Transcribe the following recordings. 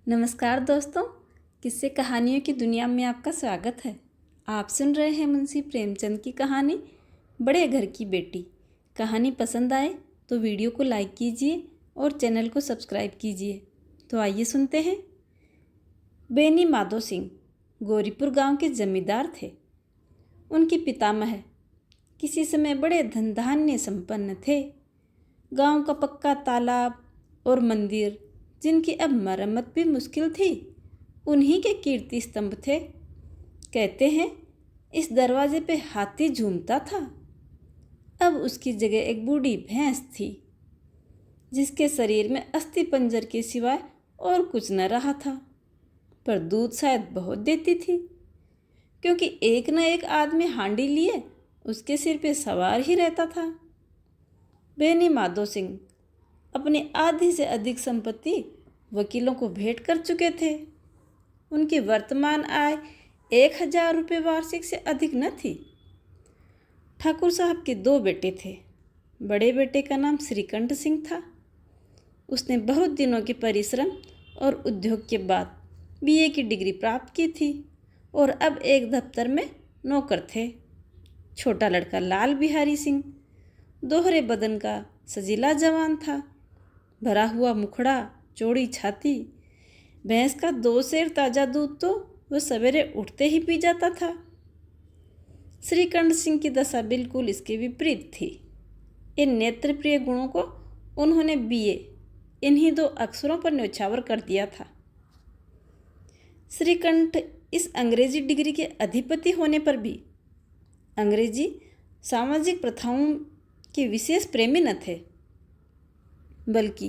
नमस्कार दोस्तों, किस्से कहानियों की दुनिया में आपका स्वागत है। आप सुन रहे हैं मुंशी प्रेमचंद की कहानी बड़े घर की बेटी। कहानी पसंद आए तो वीडियो को लाइक कीजिए और चैनल को सब्सक्राइब कीजिए। तो आइए सुनते हैं। बेनी माधो सिंह गौरीपुर गांव के जमींदार थे। उनके पितामह किसी समय बड़े धन धान्य संपन्न थे। गांव का पक्का तालाब और मंदिर, जिनकी अब मरम्मत भी मुश्किल थी, उन्हीं के कीर्ति स्तंभ थे। कहते हैं इस दरवाजे पे हाथी झूमता था। अब उसकी जगह एक बूढ़ी भैंस थी, जिसके शरीर में अस्थि पंजर के सिवाय और कुछ न रहा था, पर दूध शायद बहुत देती थी, क्योंकि एक न एक आदमी हांडी लिए उसके सिर पे सवार ही रहता था। बेनी माधो सिंह अपनी आधी से अधिक संपत्ति वकीलों को भेंट कर चुके थे। उनकी वर्तमान आय 1000 रुपये वार्षिक से अधिक न थी। ठाकुर साहब के 2 बेटे थे। बड़े बेटे का नाम श्रीकंठ सिंह था। उसने बहुत दिनों के परिश्रम और उद्योग के बाद बीए की डिग्री प्राप्त की थी और अब एक दफ्तर में नौकर थे। छोटा लड़का लाल बिहारी सिंह दोहरे बदन का सजीला जवान था। भरा हुआ मुखड़ा, चौड़ी छाती, भैंस का 2 सेर ताज़ा दूध तो वह सवेरे उठते ही पी जाता था। श्रीकंठ सिंह की दशा बिल्कुल इसके विपरीत थी। इन नेत्रप्रिय गुणों को उन्होंने बीए इन्हीं 2 अक्षरों पर न्यौछावर कर दिया था। श्रीकंठ इस अंग्रेजी डिग्री के अधिपति होने पर भी अंग्रेजी सामाजिक प्रथाओं के विशेष प्रेमी न थे, बल्कि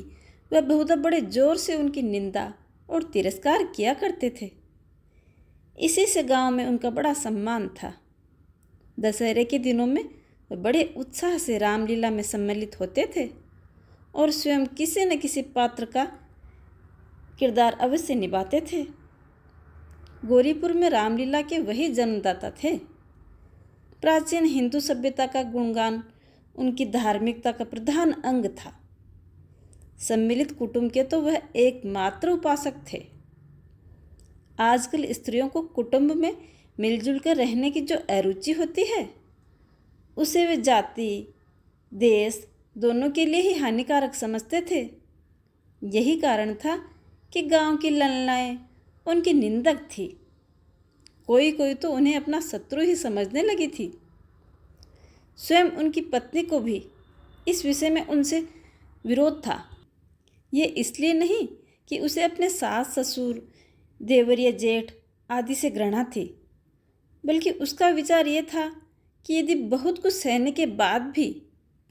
वह बहुत बड़े जोर से उनकी निंदा और तिरस्कार किया करते थे। इसी से गांव में उनका बड़ा सम्मान था। दशहरे के दिनों में वह बड़े उत्साह से रामलीला में सम्मिलित होते थे और स्वयं किसी न किसी पात्र का किरदार अवश्य निभाते थे। गौरीपुर में रामलीला के वही जन्मदाता थे। प्राचीन हिंदू सभ्यता का गुणगान उनकी धार्मिकता का प्रधान अंग था। सम्मिलित कुटुंब के तो वह एकमात्र उपासक थे। आजकल स्त्रियों को कुटुंब में मिलजुल कर रहने की जो अरुचि होती है, उसे वे जाति देश दोनों के लिए ही हानिकारक समझते थे। यही कारण था कि गांव की ललनाएं उनकी निंदक थी। कोई कोई तो उन्हें अपना शत्रु ही समझने लगी थी। स्वयं उनकी पत्नी को भी इस विषय में उनसे विरोध था। ये इसलिए नहीं कि उसे अपने सास ससुर, देवर या जेठ आदि से घृणा थी, बल्कि उसका विचार ये था कि यदि बहुत कुछ सहने के बाद भी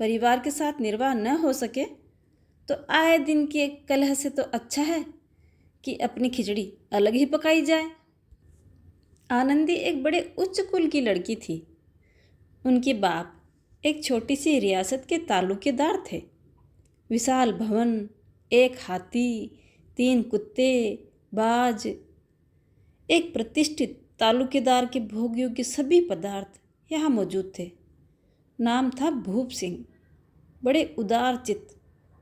परिवार के साथ निर्वाह न हो सके, तो आए दिन के कलह से तो अच्छा है कि अपनी खिचड़ी अलग ही पकाई जाए। आनंदी एक बड़े उच्च कुल की लड़की थी। उनके बाप एक छोटी सी रियासत के तालुकेदार थे। विशाल भवन, 1 हाथी, 3 कुत्ते, बाज, एक प्रतिष्ठित तालुकेदार के भोग योग्य सभी पदार्थ यहाँ मौजूद थे। नाम था भूप सिंह। बड़े उदार चित्त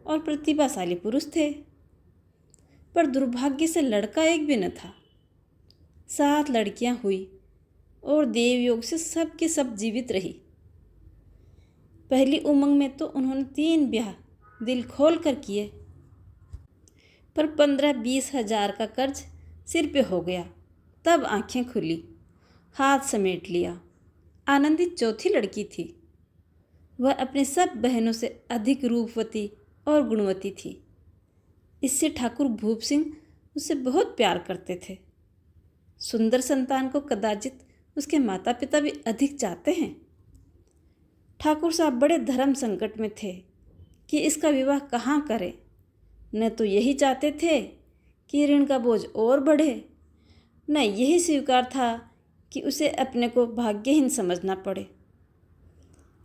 और प्रतिभाशाली पुरुष थे, पर दुर्भाग्य से लड़का एक भी न था। 7 लड़कियां हुई और देवयोग से सब की सब जीवित रही। पहली उमंग में तो उन्होंने 3 ब्याह दिल खोल कर किए, पर 15-20 हजार का कर्ज सिर पे हो गया। तब आंखें खुली, हाथ समेट लिया। आनंदी चौथी लड़की थी। वह अपने सब बहनों से अधिक रूपवती और गुणवती थी। इससे ठाकुर भूप सिंह उससे बहुत प्यार करते थे। सुंदर संतान को कदाचित उसके माता पिता भी अधिक चाहते हैं। ठाकुर साहब बड़े धर्म संकट में थे कि इसका विवाह कहाँ करें। न तो यही चाहते थे कि ऋण का बोझ और बढ़े, न यही स्वीकार था कि उसे अपने को भाग्यहीन समझना पड़े।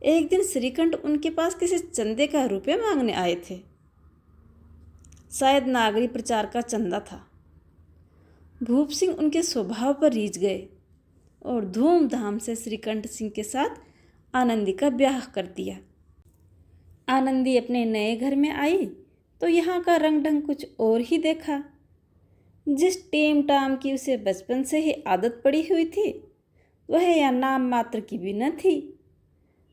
एक दिन श्रीकंठ उनके पास किसी चंदे का रुपये मांगने आए थे। शायद नागरी प्रचार का चंदा था। भूप सिंह उनके स्वभाव पर रीझ गए और धूमधाम से श्रीकंठ सिंह के साथ आनंदी का ब्याह कर दिया। आनंदी अपने नए घर में आई तो यहाँ का रंग ढंग कुछ और ही देखा। जिस टेम टाम की उसे बचपन से ही आदत पड़ी हुई थी वह या नाम मात्र की भी न थी।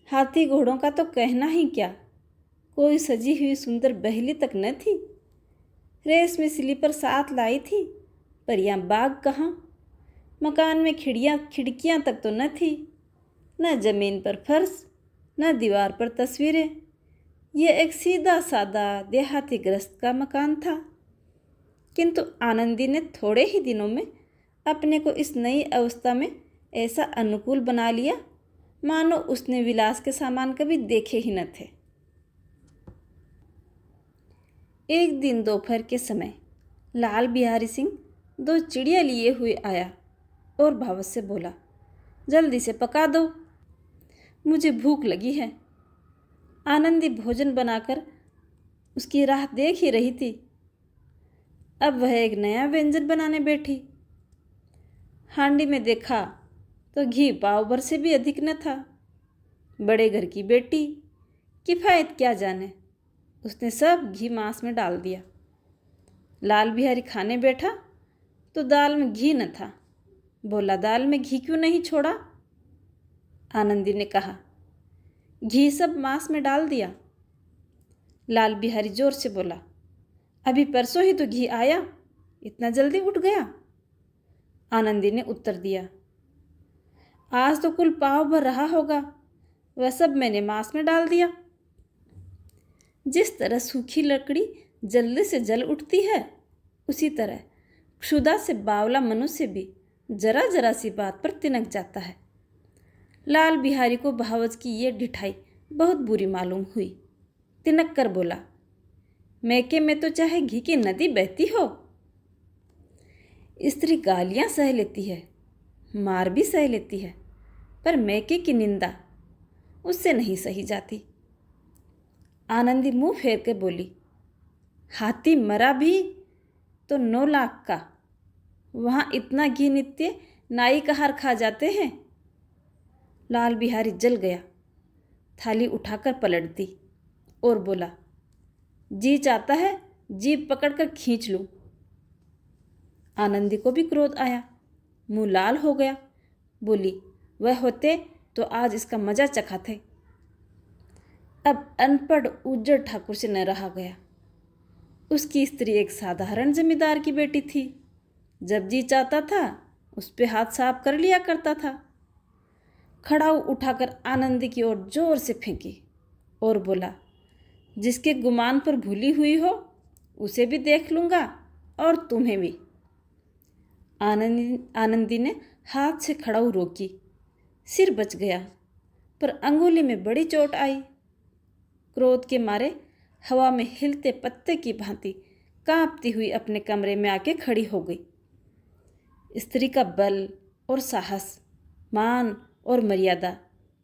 हाथी घोड़ों का तो कहना ही क्या, कोई सजी हुई सुंदर बहेली तक न थी। रेस में स्लीपर साथ लाई थी, पर यहाँ बाग कहाँ। मकान में खिड़कियाँ तक तो न थी, न जमीन पर फर्श, न दीवार पर तस्वीरें। यह एक सीधा सादा देहाती गृहस्थ का मकान था। किंतु आनंदी ने थोड़े ही दिनों में अपने को इस नई अवस्था में ऐसा अनुकूल बना लिया मानो उसने विलास के सामान कभी देखे ही न थे। एक दिन दोपहर के समय लाल बिहारी सिंह 2 चिड़िया लिए हुए आया और भावत से बोला, जल्दी से पका दो, मुझे भूख लगी है। आनंदी भोजन बनाकर उसकी राह देख ही रही थी। अब वह एक नया व्यंजन बनाने बैठी। हांडी में देखा तो घी पाव भर से भी अधिक न था। बड़े घर की बेटी, किफ़ायत क्या जाने, उसने सब घी मांस में डाल दिया। लाल बिहारी खाने बैठा तो दाल में घी न था। बोला, दाल में घी क्यों नहीं छोड़ा? आनंदी ने कहा, घी सब मांस में डाल दिया। लाल बिहारी जोर से बोला, अभी परसों ही तो घी आया, इतना जल्दी उठ गया? आनंदी ने उत्तर दिया, आज तो कुल पाव भर रहा होगा, वह सब मैंने मांस में डाल दिया। जिस तरह सूखी लकड़ी जल्दी से जल उठती है, उसी तरह क्षुधा से बावला मनुष्य भी जरा जरा सी बात पर तिनक जाता है। लाल बिहारी को भावज की ये ढिठाई बहुत बुरी मालूम हुई। तिनक कर बोला, मैके में तो चाहे घी की नदी बहती हो। स्त्री गालियां सह लेती है, मार भी सह लेती है, पर मैके की निंदा उससे नहीं सही जाती। आनंदी मुंह फेर के बोली, हाथी मरा भी तो 9 लाख का, वहाँ इतना घी नित्य नाई का हार खा जाते हैं। लाल बिहारी जल गया, थाली उठाकर पलट दी और बोला, जी चाहता है जीभ पकड़कर खींच लूं। आनंदी को भी क्रोध आया, मुंह लाल हो गया। बोली, वह होते तो आज इसका मजा चखाते। अब अनपढ़ उज्जड़ ठाकुर से न रहा गया। उसकी स्त्री एक साधारण जमींदार की बेटी थी। जब जी चाहता था उस पे हाथ साफ कर लिया करता था। खड़ाऊ उठाकर आनंदी की ओर जोर से फेंकी और बोला, जिसके गुमान पर भूली हुई हो उसे भी देख लूँगा और तुम्हें भी। आनंदी ने हाथ से खड़ाऊ रोकी। सिर बच गया, पर अंगुली में बड़ी चोट आई। क्रोध के मारे हवा में हिलते पत्ते की भांति कांपती हुई अपने कमरे में आके खड़ी हो गई। स्त्री का बल और साहस, मान और मर्यादा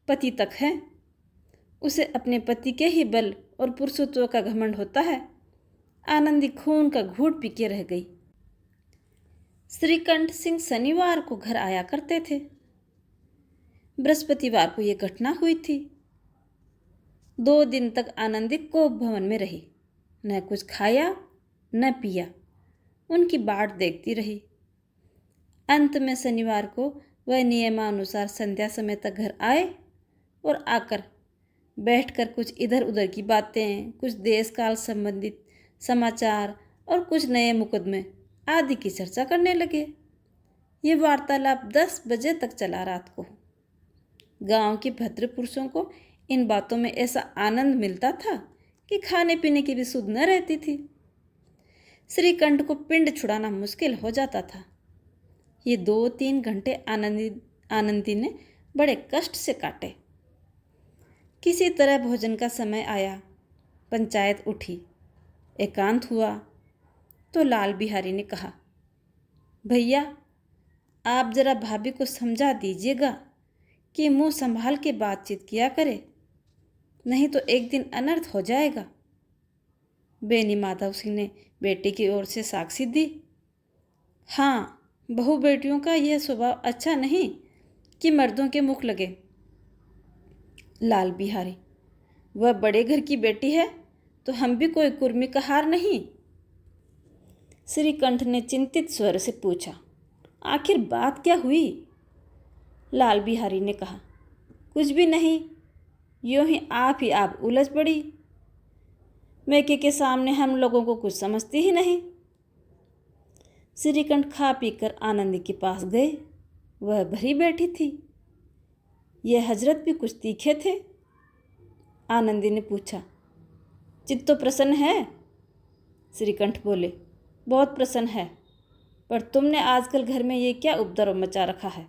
पति तक है। उसे अपने पति के ही बल और पुरुषत्व का घमंड होता है। आनंदी खून का घूंट पी के रह गई। श्रीकंठ सिंह शनिवार को घर आया करते थे। बृहस्पतिवार को यह घटना हुई थी। 2 दिन तक आनंदी कोप भवन में रही, न कुछ खाया न पिया, उनकी बाट देखती रही। अंत में शनिवार को वह नियमानुसार संध्या समय तक घर आए और आकर बैठकर कुछ इधर उधर की बातें, कुछ देश काल संबंधित समाचार और कुछ नए मुकदमे आदि की चर्चा करने लगे। ये वार्तालाप 10 बजे तक चला रात को। गांव के भद्र पुरुषों को इन बातों में ऐसा आनंद मिलता था कि खाने पीने की भी सुध न रहती थी। श्रीकंठ को पिंड छुड़ाना मुश्किल हो जाता था। ये 2-3 घंटे आनंदी ने बड़े कष्ट से काटे। किसी तरह भोजन का समय आया, पंचायत उठी, एकांत हुआ तो लाल बिहारी ने कहा, भैया आप जरा भाभी को समझा दीजिएगा कि मुंह संभाल के बातचीत किया करे, नहीं तो एक दिन अनर्थ हो जाएगा। बेनी माधव सिंह ने बेटी की ओर से साक्षी दी। हाँ, बहू बेटियों का यह स्वभाव अच्छा नहीं कि मर्दों के मुख लगे। लाल बिहारी, वह बड़े घर की बेटी है तो हम भी कोई कुर्मी का हार नहीं। श्रीकंठ ने चिंतित स्वर से पूछा। आखिर बात क्या हुई? लाल बिहारी ने कहा, कुछ भी नहीं, यूं ही आप उलझ पड़ी। मैके के सामने हम लोगों को कुछ समझती ही नहीं। श्रीकंठ खा पी कर आनंदी के पास गए। वह भरी बैठी थी। यह हजरत भी कुछ तीखे थे। आनंदी ने पूछा, चित्त तो प्रसन्न है? श्रीकंठ बोले, बहुत प्रसन्न है, पर तुमने आजकल घर में ये क्या उपद्रव मचा रखा है?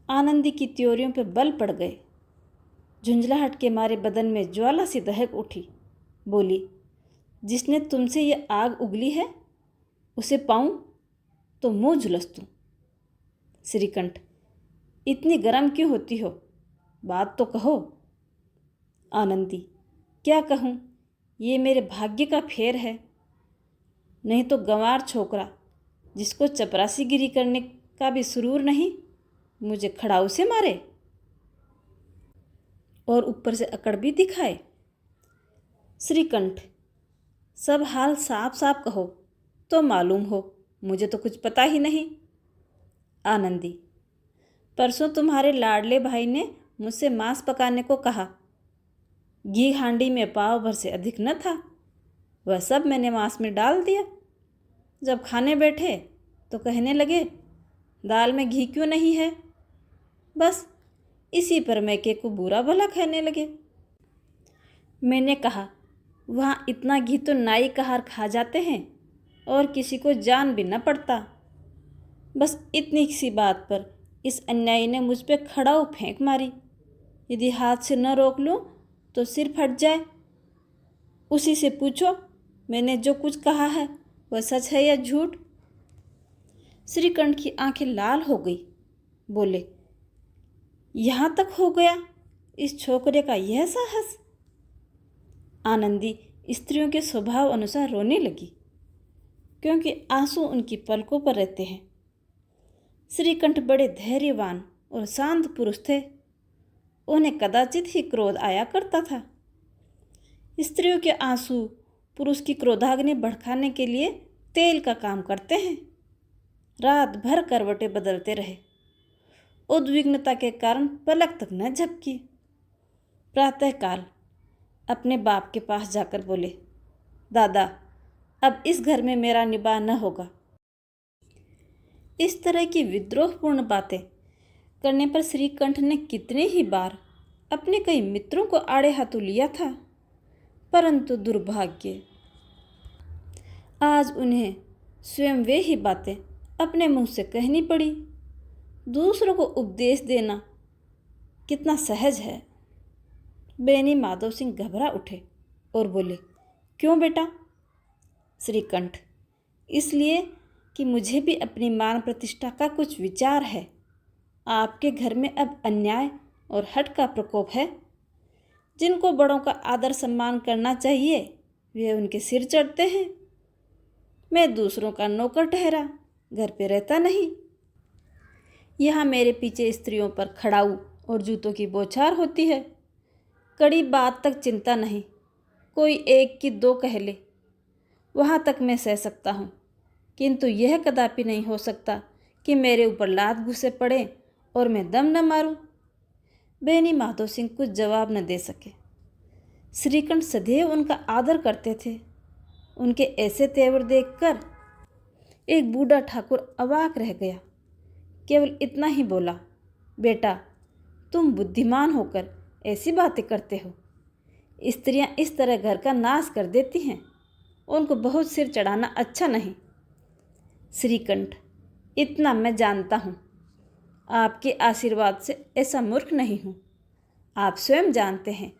आनंदी की त्योरियों पर बल पड़ गए। झुंझलाहट के मारे बदन में ज्वाला सी दहक उठी। बोली, जिसने तुमसे ये आग उगली है उसे पाऊं तो मुंह झुलस दूं। श्रीकंठ, इतनी गर्म क्यों होती हो? बात तो कहो। आनंदी, क्या कहूँ, ये मेरे भाग्य का फेर है। नहीं तो गंवार छोकरा जिसको चपरासीगिरी करने का भी सुरूर नहीं, मुझे खड़ाऊ से मारे और ऊपर से अकड़ भी दिखाए। श्रीकंठ, सब हाल साफ साफ कहो तो मालूम हो, मुझे तो कुछ पता ही नहीं। आनंदी, परसों तुम्हारे लाडले भाई ने मुझसे मांस पकाने को कहा। घी हांडी में पाव भर से अधिक न था। वह सब मैंने मांस में डाल दिया। जब खाने बैठे तो कहने लगे, दाल में घी क्यों नहीं है? बस इसी पर मैके को बुरा भला कहने लगे। मैंने कहा, वहाँ इतना घी तो नाई कहार खा जाते हैं और किसी को जान भी न पड़ता। बस इतनी सी बात पर इस अन्यायी ने मुझ पे खड़ाऊ फेंक मारी। यदि हाथ से न रोक लूँ तो सिर फट जाए। उसी से पूछो मैंने जो कुछ कहा है वह सच है या झूठ। श्रीकंठ की आंखें लाल हो गई। बोले, यहाँ तक हो गया इस छोकरे का यह साहस? आनंदी स्त्रियों के स्वभाव अनुसार रोने लगी, क्योंकि आंसू उनकी पलकों पर रहते हैं। श्रीकंठ बड़े धैर्यवान और शांत पुरुष थे। उन्हें कदाचित ही क्रोध आया करता था। स्त्रियों के आंसू पुरुष की क्रोधाग्नि भड़काने के लिए तेल का काम करते हैं। रात भर करवटें बदलते रहे। उद्विग्नता के कारण पलक तक न झपकी। प्रातःकाल अपने बाप के पास जाकर बोले, दादा, अब इस घर में मेरा निबाह न होगा। इस तरह की विद्रोहपूर्ण बातें करने पर श्रीकंठ ने कितने ही बार अपने कई मित्रों को आड़े हाथों लिया था, परंतु दुर्भाग्य, आज उन्हें स्वयं वे ही बातें अपने मुंह से कहनी पड़ी। दूसरों को उपदेश देना कितना सहज है। बेनी माधव सिंह घबरा उठे और बोले, क्यों बेटा? श्रीकंठ, इसलिए कि मुझे भी अपनी मान प्रतिष्ठा का कुछ विचार है। आपके घर में अब अन्याय और हठ का प्रकोप है। जिनको बड़ों का आदर सम्मान करना चाहिए वे उनके सिर चढ़ते हैं। मैं दूसरों का नौकर ठहरा घर पे रहता नहीं। यहाँ मेरे पीछे स्त्रियों पर खड़ाऊ और जूतों की बौछार होती है। कड़ी बात तक चिंता नहीं, कोई एक की दो कह ले, वहाँ तक मैं सह सकता हूँ, किंतु यह कदापि नहीं हो सकता कि मेरे ऊपर लात घुसे पड़े और मैं दम न मारूं। बेनी माधव सिंह कुछ जवाब न दे सके। श्रीकंठ सदैव उनका आदर करते थे। उनके ऐसे तेवर देखकर एक बूढ़ा ठाकुर अवाक रह गया। केवल इतना ही बोला, बेटा, तुम बुद्धिमान होकर ऐसी बातें करते हो। स्त्रियां इस तरह घर का नाश कर देती हैं। उनको बहुत सिर चढ़ाना अच्छा नहीं। श्रीकंठ, इतना मैं जानता हूँ। आपके आशीर्वाद से ऐसा मूर्ख नहीं हूँ। आप स्वयं जानते हैं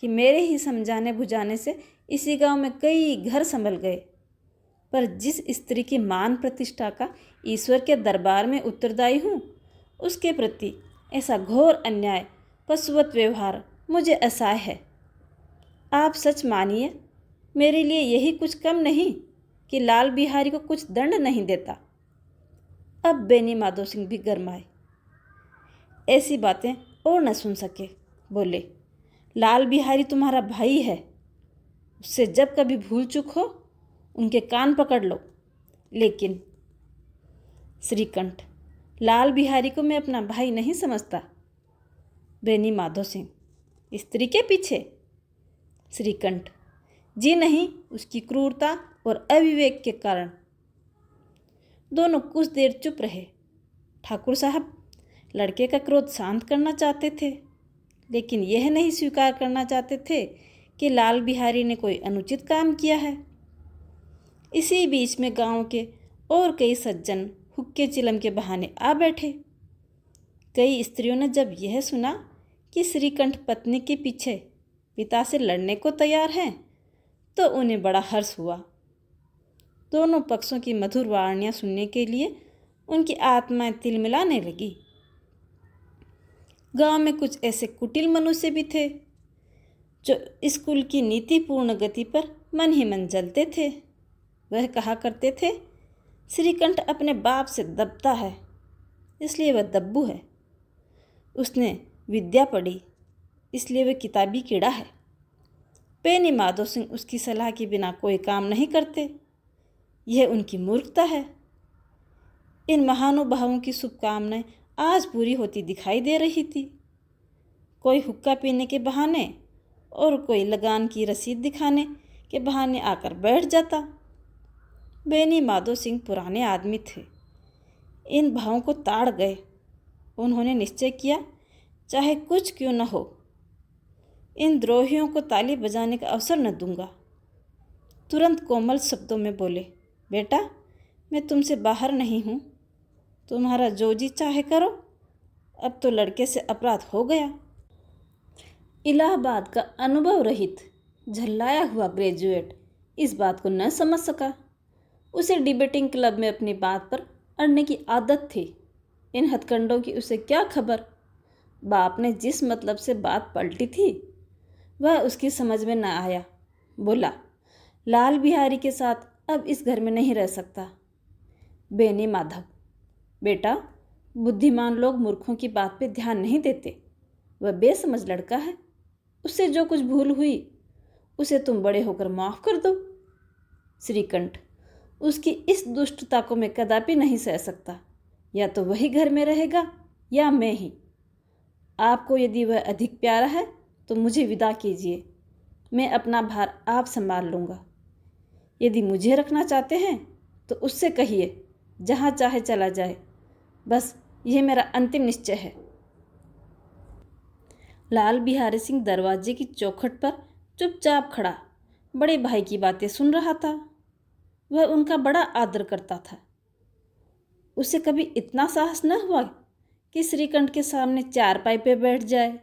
कि मेरे ही समझाने बुझाने से इसी गांव में कई घर संभल गए। पर जिस स्त्री की मान प्रतिष्ठा का ईश्वर के दरबार में उत्तरदायी हूँ, उसके प्रति ऐसा घोर अन्याय, पशुवत व्यवहार मुझे असह्य है। आप सच मानिए, मेरे लिए यही कुछ कम नहीं कि लाल बिहारी को कुछ दंड नहीं देता। अब बेनी माधव सिंह भी गरमाए। ऐसी बातें और न सुन सके। बोले, लाल बिहारी तुम्हारा भाई है। उससे जब कभी भूल चूक हो उनके कान पकड़ लो लेकिन श्रीकंठ, लाल बिहारी को मैं अपना भाई नहीं समझता। बेनी माधो सिंह, स्त्री के पीछे? श्रीकंठ, जी नहीं, उसकी क्रूरता और अविवेक के कारण। दोनों कुछ देर चुप रहे। ठाकुर साहब लड़के का क्रोध शांत करना चाहते थे, लेकिन यह नहीं स्वीकार करना चाहते थे कि लाल बिहारी ने कोई अनुचित काम किया है। इसी बीच में गांव के और कई सज्जन हुक्के चिलम के बहाने आ बैठे। कई स्त्रियों ने जब यह सुना कि श्रीकंठ पत्नी के पीछे पिता से लड़ने को तैयार हैं, तो उन्हें बड़ा हर्ष हुआ। दोनों पक्षों की मधुर वाणियाँ सुनने के लिए उनकी आत्माएं तिलमिलाने लगी। गांव में कुछ ऐसे कुटिल मनुष्य भी थे जो स्कूल की नीतिपूर्ण गति पर मन ही मन जलते थे। वह कहा करते थे, श्रीकंठ अपने बाप से दबता है, इसलिए वह दब्बू है। उसने विद्या पढ़ी, इसलिए वह किताबी कीड़ा है। बेनी माधो सिंह उसकी सलाह के बिना कोई काम नहीं करते, यह उनकी मूर्खता है। इन महानुभावों की शुभकामनाएं आज पूरी होती दिखाई दे रही थी। कोई हुक्का पीने के बहाने और कोई लगान की रसीद दिखाने के बहाने आकर बैठ जाता। बेनी माधो सिंह पुराने आदमी थे, इन भावों को ताड़ गए। उन्होंने निश्चय किया, चाहे कुछ क्यों न हो, इन द्रोहियों को ताली बजाने का अवसर न दूंगा। तुरंत कोमल शब्दों में बोले, बेटा, मैं तुमसे बाहर नहीं हूँ, तुम्हारा जो जी चाहे करो, अब तो लड़के से अपराध हो गया। इलाहाबाद का अनुभव रहित झल्लाया हुआ ग्रेजुएट इस बात को न समझ सका। उसे डिबेटिंग क्लब में अपनी बात पर अड़ने की आदत थी। इन हथकंडों की उसे क्या खबर। बाप ने जिस मतलब से बात पलटी थी वह उसकी समझ में न आया। बोला, लाल बिहारी के साथ अब इस घर में नहीं रह सकता। बेनी माधव, बेटा, बुद्धिमान लोग मूर्खों की बात पे ध्यान नहीं देते। वह बेसमझ लड़का है, उससे जो कुछ भूल हुई उसे तुम बड़े होकर माफ़ कर दो। श्रीकंठ, उसकी इस दुष्टता को मैं कदापि नहीं सह सकता। या तो वही घर में रहेगा या मैं ही। आपको यदि वह अधिक प्यारा है तो मुझे विदा कीजिए, मैं अपना भार आप संभाल लूँगा। यदि मुझे रखना चाहते हैं तो उससे कहिए जहाँ चाहे चला जाए, बस यह मेरा अंतिम निश्चय है। लाल बिहारी सिंह दरवाजे की चौखट पर चुपचाप खड़ा बड़े भाई की बातें सुन रहा था। वह उनका बड़ा आदर करता था। उसे कभी इतना साहस न हुआ कि श्रीकंठ के सामने चारपाई पे बैठ जाए,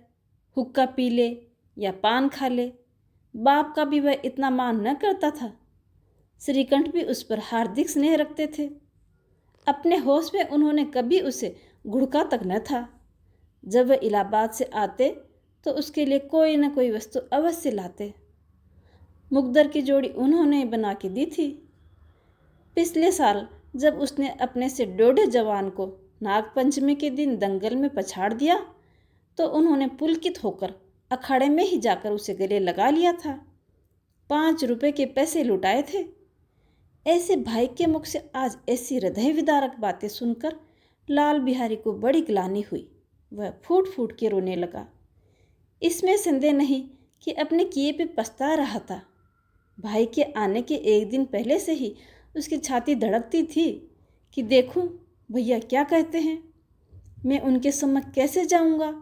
हुक्का पी ले या पान खा ले। बाप का भी वह इतना मान न करता था। श्रीकंठ भी उस पर हार्दिक स्नेह रखते थे। अपने होश में उन्होंने कभी उसे घुड़का तक न था। जब वह इलाहाबाद से आते तो उसके लिए कोई न कोई वस्तु अवश्य लाते। मुकद्दर की जोड़ी उन्होंने बना के दी थी। पिछले साल जब उसने अपने से डोढ़े जवान को नागपंचमी के दिन दंगल में पछाड़ दिया तो उन्होंने पुलकित होकर अखाड़े में ही जाकर उसे गले लगा लिया था। 5 रुपए के पैसे लुटाए थे। ऐसे भाई के मुख से आज ऐसी हृदय विदारक बातें सुनकर लाल बिहारी को बड़ी ग्लानि हुई। वह फूट फूट के रोने लगा। इसमें संदेह नहीं कि अपने किए पे पछता रहा था। भाई के आने के एक दिन पहले से ही उसकी छाती धड़कती थी कि देखूं भैया क्या कहते हैं, मैं उनके सम्मुख कैसे जाऊंगा,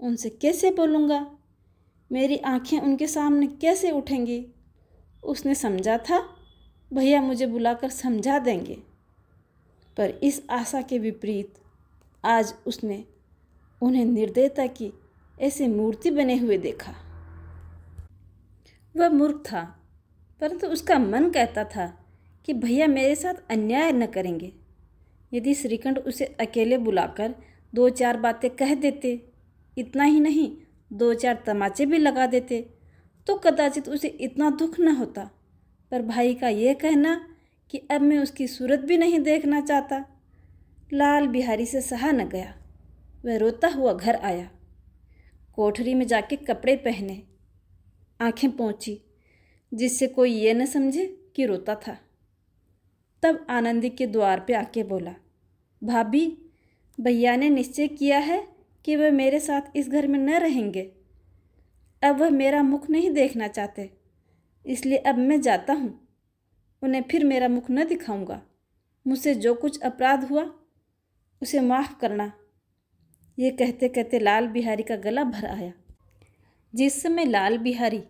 उनसे कैसे बोलूँगा, मेरी आंखें उनके सामने कैसे उठेंगी। उसने समझा था भैया मुझे बुलाकर समझा देंगे, पर इस आशा के विपरीत आज उसने उन्हें निर्दयता की ऐसे मूर्ति बने हुए देखा। वह मूर्ख था, परंतु उसका मन कहता था कि भैया मेरे साथ अन्याय न करेंगे। यदि श्रीकंठ उसे अकेले बुलाकर 2-4 बातें कह देते, इतना ही नहीं 2-4 तमाचे भी लगा देते, तो कदाचित उसे इतना दुख न होता। पर भाई का यह कहना कि अब मैं उसकी सूरत भी नहीं देखना चाहता, लाल बिहारी से सहा न गया। वह रोता हुआ घर आया। कोठरी में जाके कपड़े पहने, आंखें पोंछी, जिससे कोई ये न समझे कि रोता था। तब आनंदी के द्वार पे आके बोला, भाभी, भैया ने निश्चय किया है कि वह मेरे साथ इस घर में न रहेंगे। अब वह मेरा मुख नहीं देखना चाहते, इसलिए अब मैं जाता हूँ। उन्हें फिर मेरा मुख न दिखाऊंगा। मुझसे जो कुछ अपराध हुआ उसे माफ़ करना। ये कहते कहते लाल बिहारी का गला भर आया। जिस समय लाल बिहारी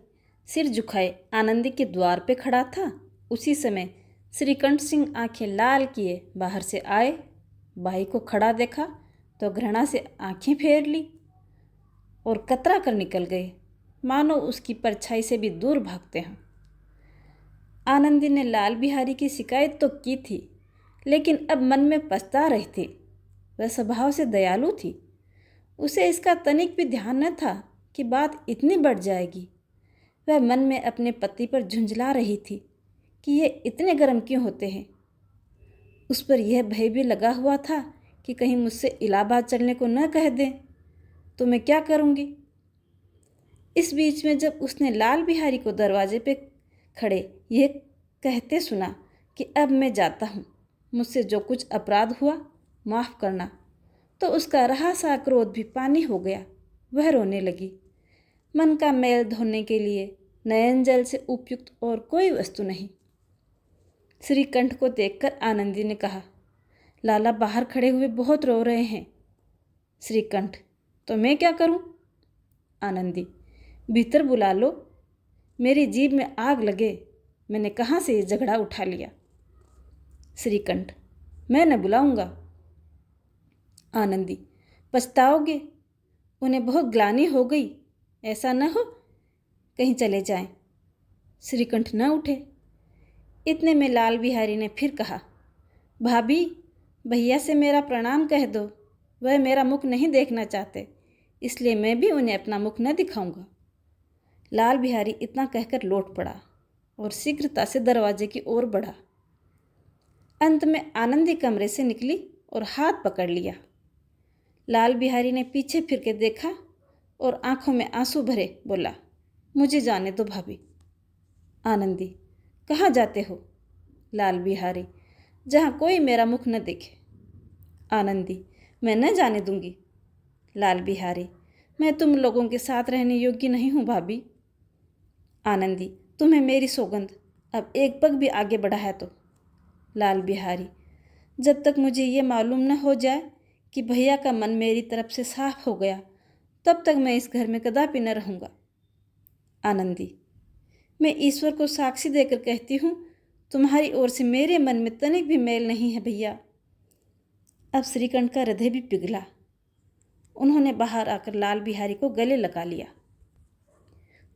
सिर झुकाए आनंदी के द्वार पे खड़ा था, उसी समय श्रीकंठ सिंह आंखें लाल किए बाहर से आए। भाई को खड़ा देखा तो घृणा से आंखें फेर ली और कतरा कर निकल गए, मानो उसकी परछाई से भी दूर भागते हों। आनंदी ने लाल बिहारी की शिकायत तो की थी, लेकिन अब मन में पछता रही थी। वह स्वभाव से दयालु थी। उसे इसका तनिक भी ध्यान न था कि बात इतनी बढ़ जाएगी। वह मन में अपने पति पर झुंझला रही थी कि ये इतने गर्म क्यों होते हैं। उस पर यह भय भी लगा हुआ था कि कहीं मुझसे इलाहाबाद चलने को न कह दें तो मैं क्या करूँगी। इस बीच में जब उसने लाल बिहारी को दरवाजे पे खड़े ये कहते सुना कि अब मैं जाता हूँ, मुझसे जो कुछ अपराध हुआ माफ़ करना, तो उसका रहा सा क्रोध भी पानी हो गया। वह रोने लगी। मन का मैल धोने के लिए नयन जल से उपयुक्त और कोई वस्तु नहीं। श्रीकंठ को देखकर आनंदी ने कहा, लाला बाहर खड़े हुए बहुत रो रहे हैं। श्रीकंठ, तो मैं क्या करूं? आनंदी, भीतर बुला लो। मेरी जीभ में आग लगे, मैंने कहाँ से ये झगड़ा उठा लिया। श्रीकंठ, मैं न बुलाऊंगा। आनंदी, पछताओगे, उन्हें बहुत ग्लानि हो गई, ऐसा न हो कहीं चले जाएं। श्रीकंठ न उठे। इतने में लाल बिहारी ने फिर कहा, भाभी, भैया से मेरा प्रणाम कह दो। वह मेरा मुख नहीं देखना चाहते, इसलिए मैं भी उन्हें अपना मुख न दिखाऊंगा। लाल बिहारी इतना कहकर लौट पड़ा और शीघ्रता से दरवाजे की ओर बढ़ा। अंत में आनंदी कमरे से निकली और हाथ पकड़ लिया। लाल बिहारी ने पीछे फिर के देखा और आंखों में आंसू भरे बोला, मुझे जाने दो भाभी। आनंदी, कहाँ जाते हो? लाल बिहारी, जहाँ कोई मेरा मुख न देखे। आनंदी, मैं न जाने दूंगी। लाल बिहारी, मैं तुम लोगों के साथ रहने योग्य नहीं हूँ भाभी। आनंदी, तुम्हें मेरी सौगंध, अब एक पग भी आगे बढ़ा है तो। लाल बिहारी, जब तक मुझे ये मालूम न हो जाए कि भैया का मन मेरी तरफ से साफ हो गया, तब तक मैं इस घर में कदापि न रहूँगा। आनंदी, मैं ईश्वर को साक्षी देकर कहती हूँ, तुम्हारी ओर से मेरे मन में तनिक भी मेल नहीं है भैया। अब श्रीकंठ का हृदय भी पिघला। उन्होंने बाहर आकर लाल बिहारी को गले लगा लिया।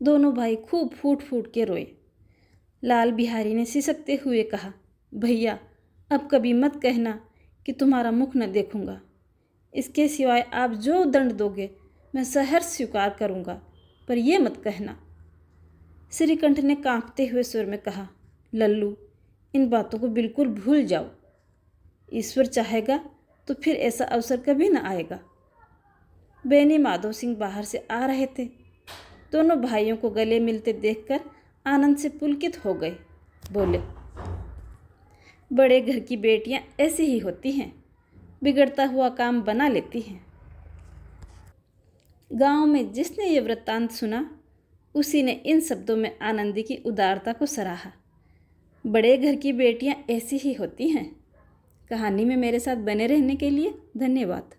दोनों भाई खूब फूट फूट के रोए। लाल बिहारी ने सिसकते हुए कहा, भैया, अब कभी मत कहना कि तुम्हारा मुख न देखूंगा। इसके सिवाय आप जो दंड दोगे मैं सहर्ष स्वीकार करूंगा, पर यह मत कहना। श्रीकंठ ने कांपते हुए स्वर में कहा, लल्लू, इन बातों को बिल्कुल भूल जाओ। ईश्वर चाहेगा तो फिर ऐसा अवसर कभी न आएगा। बेनी माधव सिंह बाहर से आ रहे थे। दोनों भाइयों को गले मिलते देखकर आनंद से पुलकित हो गए। बोले, बड़े घर की बेटियां ऐसी ही होती हैं, बिगड़ता हुआ काम बना लेती हैं। गांव में जिसने ये वृत्तांत सुना, उसी ने इन शब्दों में आनंदी की उदारता को सराहा। बड़े घर की बेटियां ऐसी ही होती हैं। कहानी में मेरे साथ बने रहने के लिए धन्यवाद।